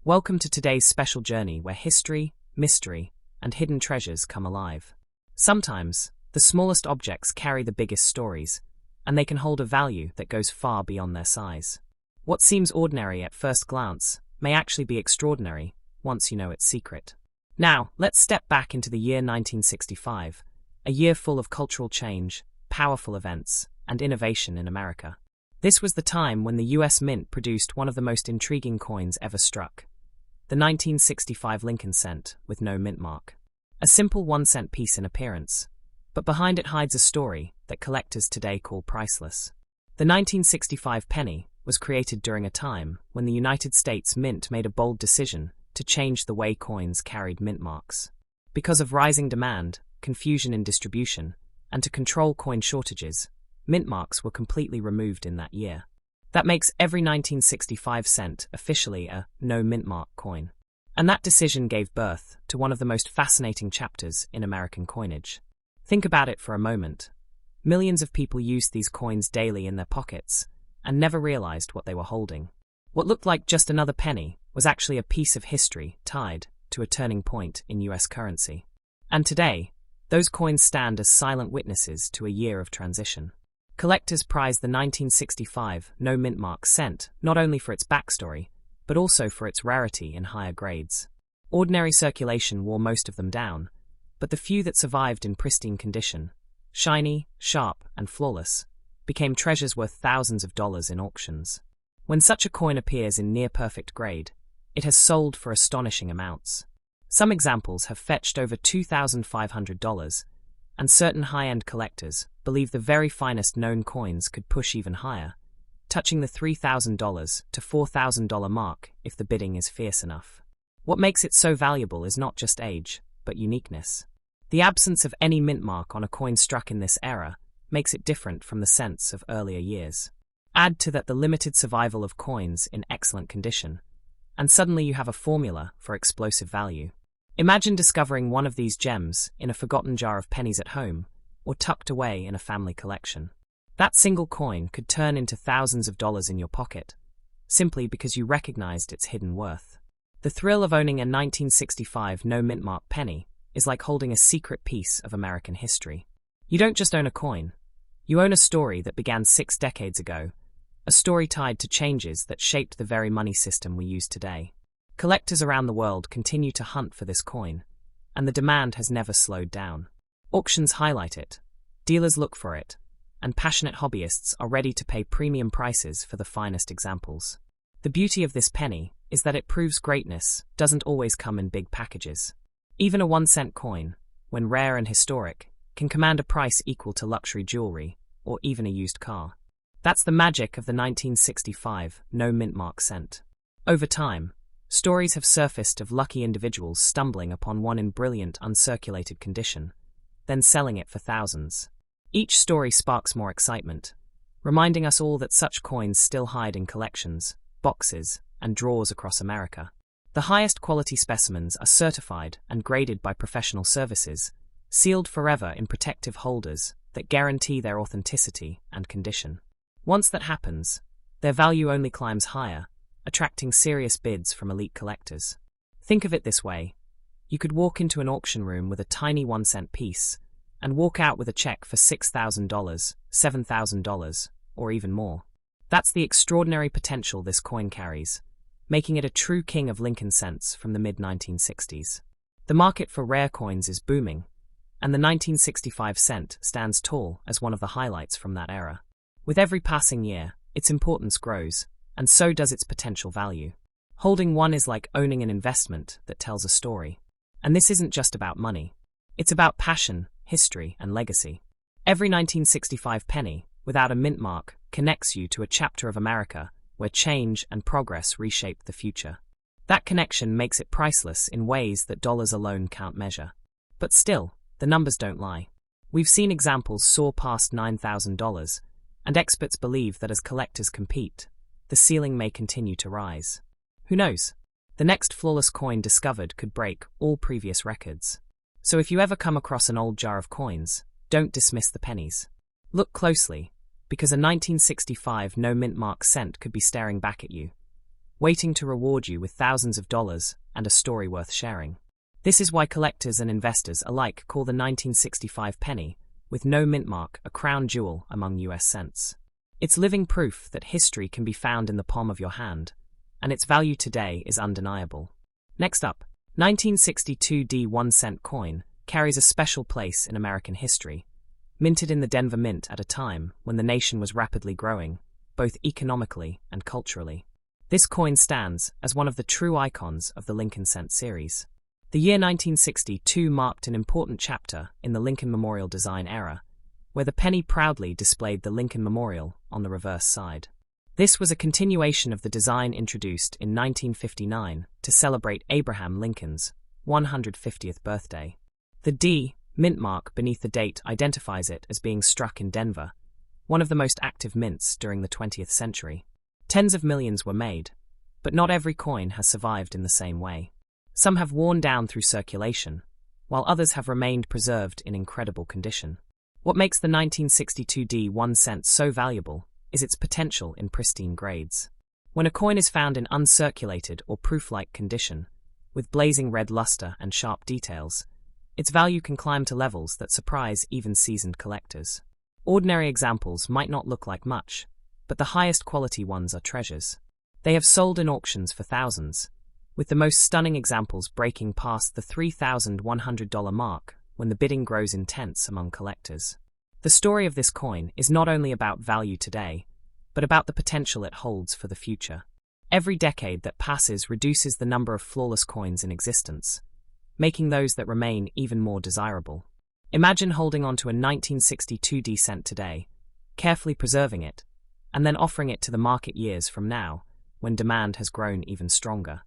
Welcome to today's special journey where history, mystery, and hidden treasures come alive. Sometimes, the smallest objects carry the biggest stories, and they can hold a value that goes far beyond their size. What seems ordinary at first glance may actually be extraordinary once you know its secret. Now, let's step back into the year 1965, a year full of cultural change, powerful events, and innovation in America. This was the time when the US Mint produced one of the most intriguing coins ever struck. The 1965 Lincoln cent with no mint mark. A simple 1-cent piece in appearance, but behind it hides a story that collectors today call priceless. The 1965 penny was created during a time when the United States Mint made a bold decision to change the way coins carried mint marks. Because of rising demand, confusion in distribution, and to control coin shortages, mint marks were completely removed in that year. That makes every 1965 cent officially a no mint mark coin. And that decision gave birth to one of the most fascinating chapters in American coinage. Think about it for a moment. Millions of people used these coins daily in their pockets and never realized what they were holding. What looked like just another penny was actually a piece of history tied to a turning point in US currency. And today, those coins stand as silent witnesses to a year of transition. Collectors prize the 1965 no mint mark cent not only for its backstory, but also for its rarity in higher grades. Ordinary circulation wore most of them down, but the few that survived in pristine condition, shiny, sharp, and flawless, became treasures worth thousands of dollars in auctions. When such a coin appears in near-perfect grade, it has sold for astonishing amounts. Some examples have fetched over $2,500, and certain high-end collectors believe the very finest known coins could push even higher, touching the $3,000 to $4,000 mark if the bidding is fierce enough. What makes it so valuable is not just age, but uniqueness. The absence of any mint mark on a coin struck in this era makes it different from the cents of earlier years. Add to that the limited survival of coins in excellent condition, and suddenly you have a formula for explosive value. Imagine discovering one of these gems in a forgotten jar of pennies at home, or tucked away in a family collection. That single coin could turn into thousands of dollars in your pocket, simply because you recognized its hidden worth. The thrill of owning a 1965 no mint mark penny is like holding a secret piece of American history. You don't just own a coin, you own a story that began 6 decades ago, a story tied to changes that shaped the very money system we use today. Collectors around the world continue to hunt for this coin, and the demand has never slowed down. Auctions highlight it, dealers look for it, and passionate hobbyists are ready to pay premium prices for the finest examples. The beauty of this penny is that it proves greatness doesn't always come in big packages. Even a 1-cent coin, when rare and historic, can command a price equal to luxury jewelry or even a used car. That's the magic of the 1965 no mint mark cent. Over time, stories have surfaced of lucky individuals stumbling upon one in brilliant, uncirculated condition, then selling it for thousands. Each story sparks more excitement, reminding us all that such coins still hide in collections, boxes, and drawers across America. The highest quality specimens are certified and graded by professional services, sealed forever in protective holders that guarantee their authenticity and condition. Once that happens, their value only climbs higher, attracting serious bids from elite collectors. Think of it this way. You could walk into an auction room with a tiny 1-cent piece and walk out with a check for $6,000, $7,000, or even more. That's the extraordinary potential this coin carries, making it a true king of Lincoln cents from the mid-1960s. The market for rare coins is booming, and the 1965 cent stands tall as one of the highlights from that era. With every passing year, its importance grows, and so does its potential value. Holding one is like owning an investment that tells a story. And this isn't just about money. It's about passion, history, and legacy. Every 1965 penny, without a mint mark, connects you to a chapter of America where change and progress reshaped the future. That connection makes it priceless in ways that dollars alone can't measure. But still, the numbers don't lie. We've seen examples soar past $9,000, and experts believe that as collectors compete, the ceiling may continue to rise. Who knows? The next flawless coin discovered could break all previous records. So if you ever come across an old jar of coins, don't dismiss the pennies. Look closely, because a 1965 no mint mark cent could be staring back at you, waiting to reward you with thousands of dollars and a story worth sharing. This is why collectors and investors alike call the 1965 penny, with no mint mark, a crown jewel among US cents. It's living proof that history can be found in the palm of your hand, and its value today is undeniable. Next up, 1962 1-cent coin carries a special place in American history, minted in the Denver Mint at a time when the nation was rapidly growing, both economically and culturally. This coin stands as one of the true icons of the Lincoln cent series. The year 1962 marked an important chapter in the Lincoln Memorial design era, where the penny proudly displayed the Lincoln Memorial on the reverse side. This was a continuation of the design introduced in 1959 to celebrate Abraham Lincoln's 150th birthday. The D mint mark beneath the date identifies it as being struck in Denver, one of the most active mints during the 20th century. Tens of millions were made, but not every coin has survived in the same way. Some have worn down through circulation, while others have remained preserved in incredible condition. What makes the 1962 1-cent so valuable is its potential in pristine grades. When a coin is found in uncirculated or proof-like condition, with blazing red luster and sharp details, its value can climb to levels that surprise even seasoned collectors. Ordinary examples might not look like much, but the highest quality ones are treasures. They have sold in auctions for thousands, with the most stunning examples breaking past the $3,100 mark when the bidding grows intense among collectors. The story of this coin is not only about value today, but about the potential it holds for the future. Every decade that passes reduces the number of flawless coins in existence, making those that remain even more desirable. Imagine holding onto a 1962 cent today, carefully preserving it, and then offering it to the market years from now, when demand has grown even stronger.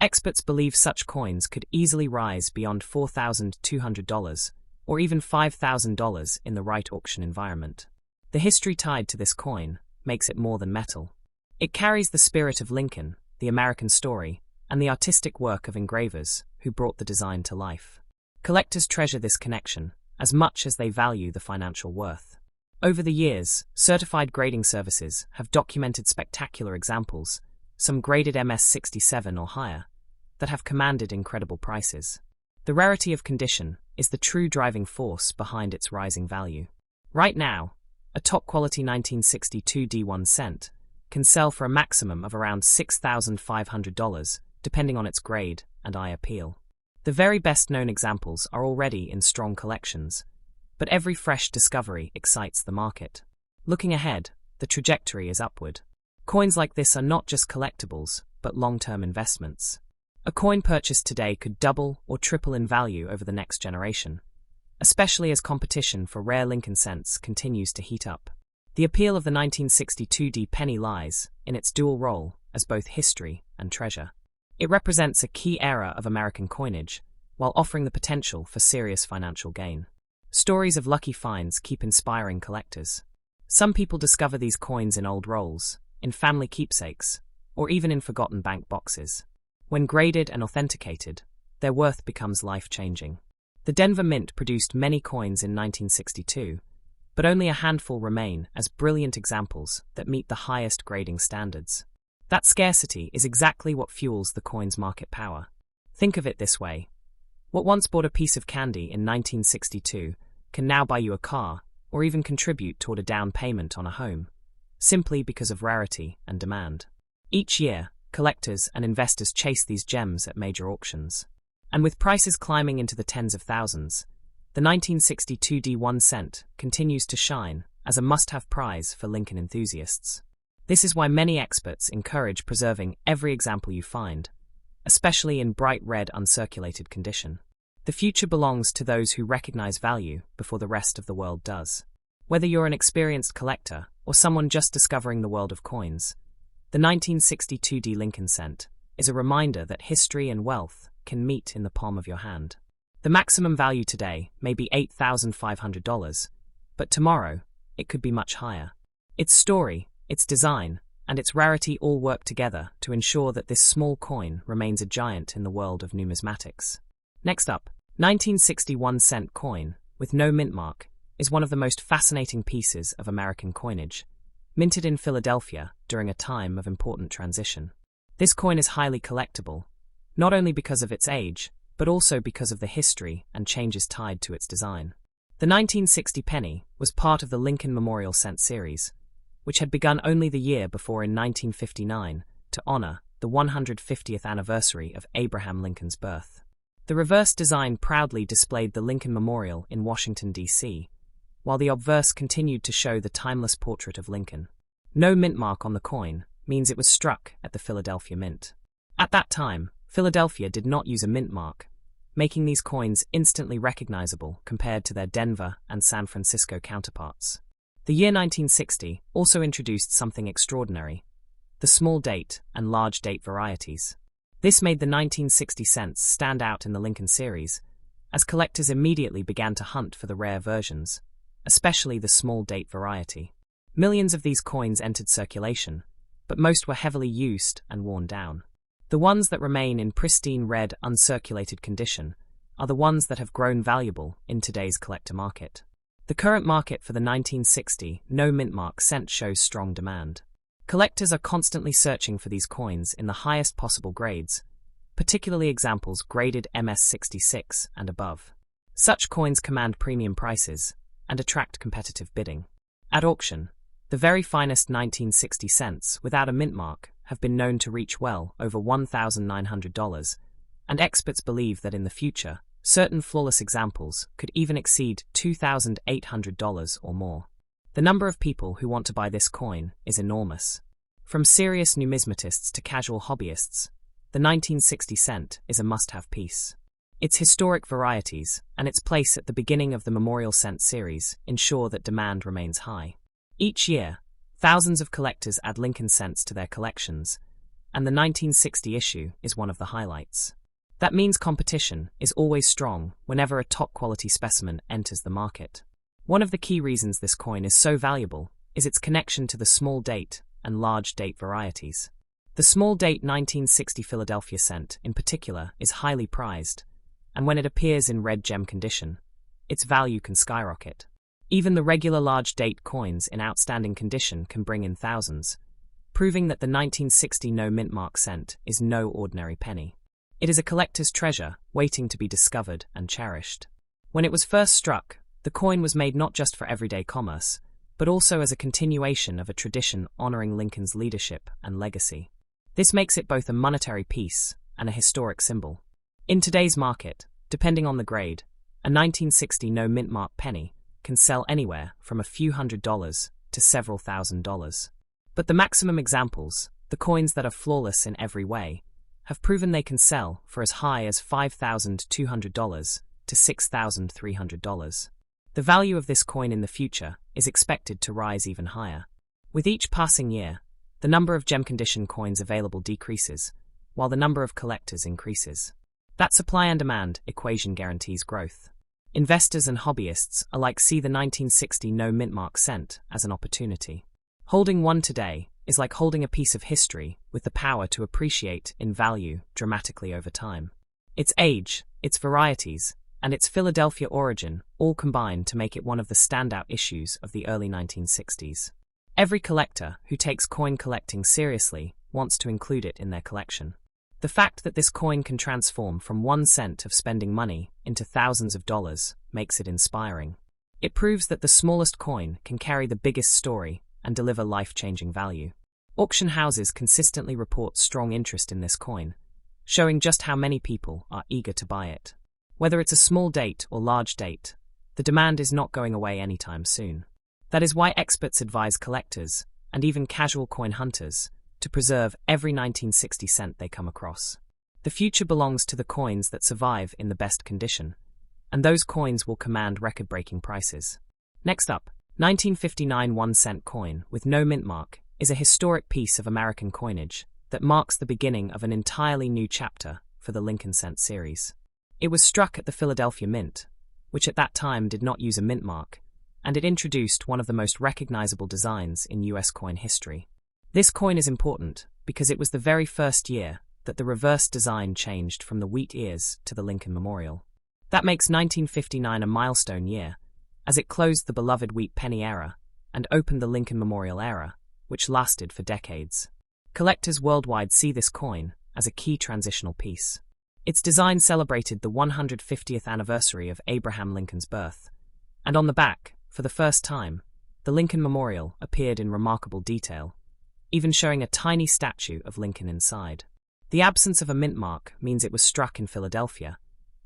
Experts believe such coins could easily rise beyond $4,200 or even $5,000 in the right auction environment. The history tied to this coin makes it more than metal. It carries the spirit of Lincoln, the American story, and the artistic work of engravers who brought the design to life. Collectors treasure this connection as much as they value the financial worth. Over the years, certified grading services have documented spectacular examples, some graded MS-67 or higher, that have commanded incredible prices. The rarity of condition is the true driving force behind its rising value. Right now, a top-quality 1962 1-cent can sell for a maximum of around $6,500, depending on its grade and eye appeal. The very best-known examples are already in strong collections, but every fresh discovery excites the market. Looking ahead, the trajectory is upward. Coins like this are not just collectibles, but long-term investments. A coin purchased today could double or triple in value over the next generation, especially as competition for rare Lincoln cents continues to heat up. The appeal of the 1962 penny lies in its dual role as both history and treasure. It represents a key era of American coinage, while offering the potential for serious financial gain. Stories of lucky finds keep inspiring collectors. Some people discover these coins in old rolls, in family keepsakes, or even in forgotten bank boxes. When graded and authenticated, their worth becomes life-changing. The Denver Mint produced many coins in 1962, but only a handful remain as brilliant examples that meet the highest grading standards. That scarcity is exactly what fuels the coin's market power. Think of it this way. What once bought a piece of candy in 1962 can now buy you a car or even contribute toward a down payment on a home, simply because of rarity and demand. Each year, collectors and investors chase these gems at major auctions. And with prices climbing into the tens of thousands, the 1962 1-cent continues to shine as a must-have prize for Lincoln enthusiasts. This is why many experts encourage preserving every example you find, especially in bright red uncirculated condition. The future belongs to those who recognize value before the rest of the world does. Whether you're an experienced collector or someone just discovering the world of coins, the 1962 Lincoln cent is a reminder that history and wealth can meet in the palm of your hand. The maximum value today may be $8,500, but tomorrow it could be much higher. Its story, its design, and its rarity all work together to ensure that this small coin remains a giant in the world of numismatics. Next up, 1961 cent coin, with no mint mark, is one of the most fascinating pieces of American coinage, minted in Philadelphia during a time of important transition. This coin is highly collectible, not only because of its age, but also because of the history and changes tied to its design. The 1960 penny was part of the Lincoln Memorial Cent series, which had begun only the year before in 1959 to honor the 150th anniversary of Abraham Lincoln's birth. The reverse design proudly displayed the Lincoln Memorial in Washington, D.C., while the obverse continued to show the timeless portrait of Lincoln. No mint mark on the coin means it was struck at the Philadelphia Mint. At that time, Philadelphia did not use a mint mark, making these coins instantly recognizable compared to their Denver and San Francisco counterparts. The year 1960 also introduced something extraordinary: the small date and large date varieties. This made the 1960 cents stand out in the Lincoln series, as collectors immediately began to hunt for the rare versions, especially the small date variety. Millions of these coins entered circulation, but most were heavily used and worn down. The ones that remain in pristine red, uncirculated condition are the ones that have grown valuable in today's collector market. The current market for the 1960 no mint mark cent shows strong demand. Collectors are constantly searching for these coins in the highest possible grades, particularly examples graded MS66 and above. Such coins command premium prices and attract competitive bidding. At auction, the very finest 1960 cents without a mint mark have been known to reach well over $1,900, and experts believe that in the future, certain flawless examples could even exceed $2,800 or more. The number of people who want to buy this coin is enormous. From serious numismatists to casual hobbyists, the 1960 cent is a must-have piece. Its historic varieties and its place at the beginning of the Memorial Cent series ensure that demand remains high. Each year, thousands of collectors add Lincoln cents to their collections, and the 1960 issue is one of the highlights. That means competition is always strong whenever a top-quality specimen enters the market. One of the key reasons this coin is so valuable is its connection to the small date and large date varieties. The small date 1960 Philadelphia cent, in particular, is highly prized, and when it appears in red gem condition, its value can skyrocket. Even the regular large date coins in outstanding condition can bring in thousands, proving that the 1960 no mint mark cent is no ordinary penny. It is a collector's treasure waiting to be discovered and cherished. When it was first struck, the coin was made not just for everyday commerce, but also as a continuation of a tradition honoring Lincoln's leadership and legacy. This makes it both a monetary piece and a historic symbol. In today's market, depending on the grade, a 1960 no mint mark penny can sell anywhere from a few $100s to several $1,000s. But the maximum examples, the coins that are flawless in every way, have proven they can sell for as high as $5,200 to $6,300. The value of this coin in the future is expected to rise even higher. With each passing year, the number of gem condition coins available decreases, while the number of collectors increases. That supply and demand equation guarantees growth. Investors and hobbyists alike see the 1960 no mint mark cent as an opportunity. Holding one today is like holding a piece of history with the power to appreciate in value dramatically over time. Its age, its varieties, and its Philadelphia origin all combine to make it one of the standout issues of the early 1960s. Every collector who takes coin collecting seriously wants to include it in their collection. The fact that this coin can transform from 1 cent of spending money into thousands of dollars makes it inspiring. It proves that the smallest coin can carry the biggest story and deliver life-changing value. Auction houses consistently report strong interest in this coin, showing just how many people are eager to buy it. Whether it's a small date or large date, the demand is not going away anytime soon. That is why experts advise collectors, and even casual coin hunters, to preserve every 1960 cent they come across. The future belongs to the coins that survive in the best condition, and those coins will command record-breaking prices. Next up, 1959 1-cent coin with no mint mark is a historic piece of American coinage that marks the beginning of an entirely new chapter for the Lincoln Cent series. It was struck at the Philadelphia Mint, which at that time did not use a mint mark, and it introduced one of the most recognizable designs in U.S. coin history. This coin is important because it was the very first year that the reverse design changed from the wheat ears to the Lincoln Memorial. That makes 1959 a milestone year, as it closed the beloved wheat penny era and opened the Lincoln Memorial era, which lasted for decades. Collectors worldwide see this coin as a key transitional piece. Its design celebrated the 150th anniversary of Abraham Lincoln's birth, and on the back, for the first time, the Lincoln Memorial appeared in remarkable detail, even showing a tiny statue of Lincoln inside. The absence of a mint mark means it was struck in Philadelphia,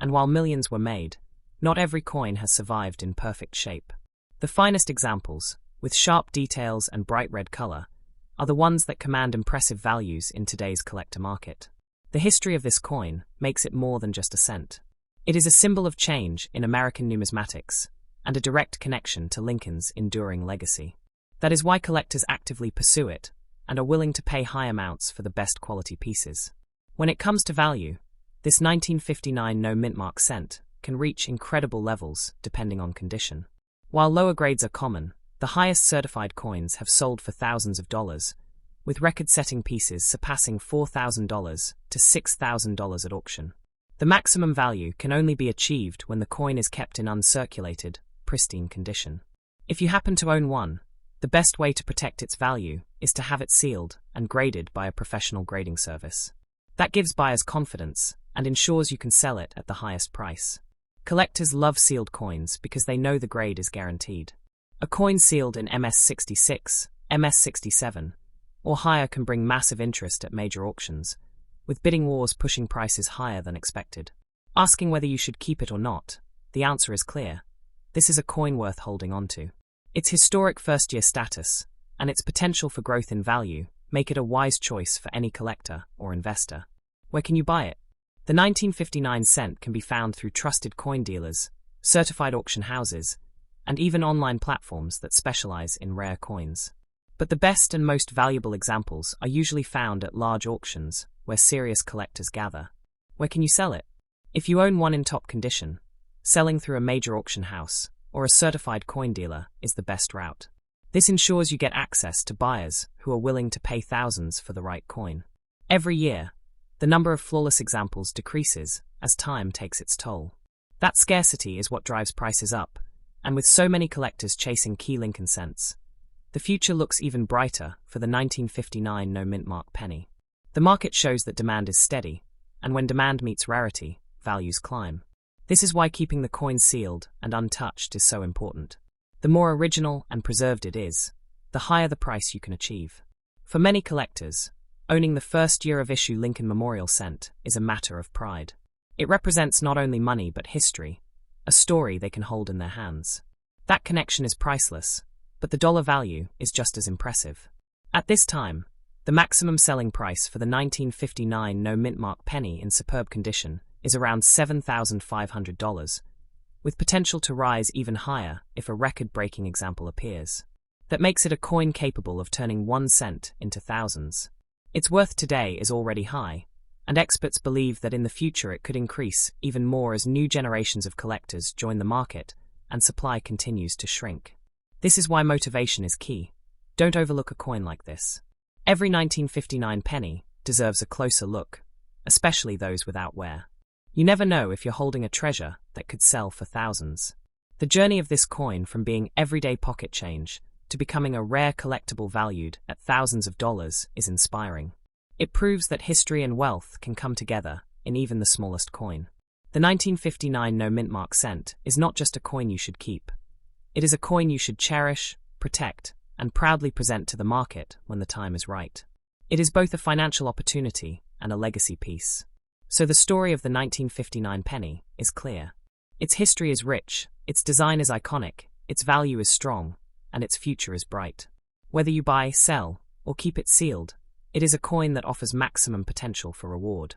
and while millions were made, not every coin has survived in perfect shape. The finest examples, with sharp details and bright red color, are the ones that command impressive values in today's collector market. The history of this coin makes it more than just a cent. It is a symbol of change in American numismatics, and a direct connection to Lincoln's enduring legacy. That is why collectors actively pursue it, and are willing to pay high amounts for the best quality pieces. When it comes to value, this 1959 no mint mark cent can reach incredible levels depending on condition. While lower grades are common, the highest certified coins have sold for thousands of dollars, with record-setting pieces surpassing $4,000 to $6,000 at auction. The maximum value can only be achieved when the coin is kept in uncirculated, pristine condition. If you happen to own one, the best way to protect its value is to have it sealed and graded by a professional grading service. That gives buyers confidence and ensures you can sell it at the highest price. Collectors love sealed coins because they know the grade is guaranteed. A coin sealed in MS66, MS67, or higher can bring massive interest at major auctions, with bidding wars pushing prices higher than expected. Asking whether you should keep it or not, the answer is clear. This is a coin worth holding onto. Its historic first-year status and its potential for growth in value make it a wise choice for any collector or investor. Where can you buy it? The 1959 cent can be found through trusted coin dealers, certified auction houses, and even online platforms that specialize in rare coins. But the best and most valuable examples are usually found at large auctions where serious collectors gather. Where can you sell it? If you own one in top condition, selling through a major auction house or a certified coin dealer is the best route. This ensures you get access to buyers who are willing to pay thousands for the right coin. Every year, the number of flawless examples decreases as time takes its toll. That scarcity is what drives prices up, and with so many collectors chasing key Lincoln cents, the future looks even brighter for the 1959 no mint mark penny. The market shows that demand is steady, and when demand meets rarity, values climb. This is why keeping the coin sealed and untouched is so important. The more original and preserved it is, the higher the price you can achieve. For many collectors, owning the first year of issue Lincoln Memorial cent is a matter of pride. It represents not only money but history, a story they can hold in their hands. That connection is priceless, but the dollar value is just as impressive. At this time, the maximum selling price for the 1959 no mint mark penny in superb condition is around $7,500, with potential to rise even higher if a record-breaking example appears. That makes it a coin capable of turning 1 cent into thousands. Its worth today is already high, and experts believe that in the future it could increase even more as new generations of collectors join the market and supply continues to shrink. This is why motivation is key. Don't overlook a coin like this. Every 1959 penny deserves a closer look, especially those without wear. You never know if you're holding a treasure that could sell for thousands. The journey of this coin from being everyday pocket change to becoming a rare collectible valued at thousands of dollars is inspiring. It proves that history and wealth can come together in even the smallest coin. The 1959 no mint mark cent is not just a coin you should keep. It is a coin you should cherish, protect, and proudly present to the market when the time is right. It is both a financial opportunity and a legacy piece. So the story of the 1959 penny is clear. Its history is rich, its design is iconic, its value is strong, and its future is bright. Whether you buy, sell, or keep it sealed, it is a coin that offers maximum potential for reward.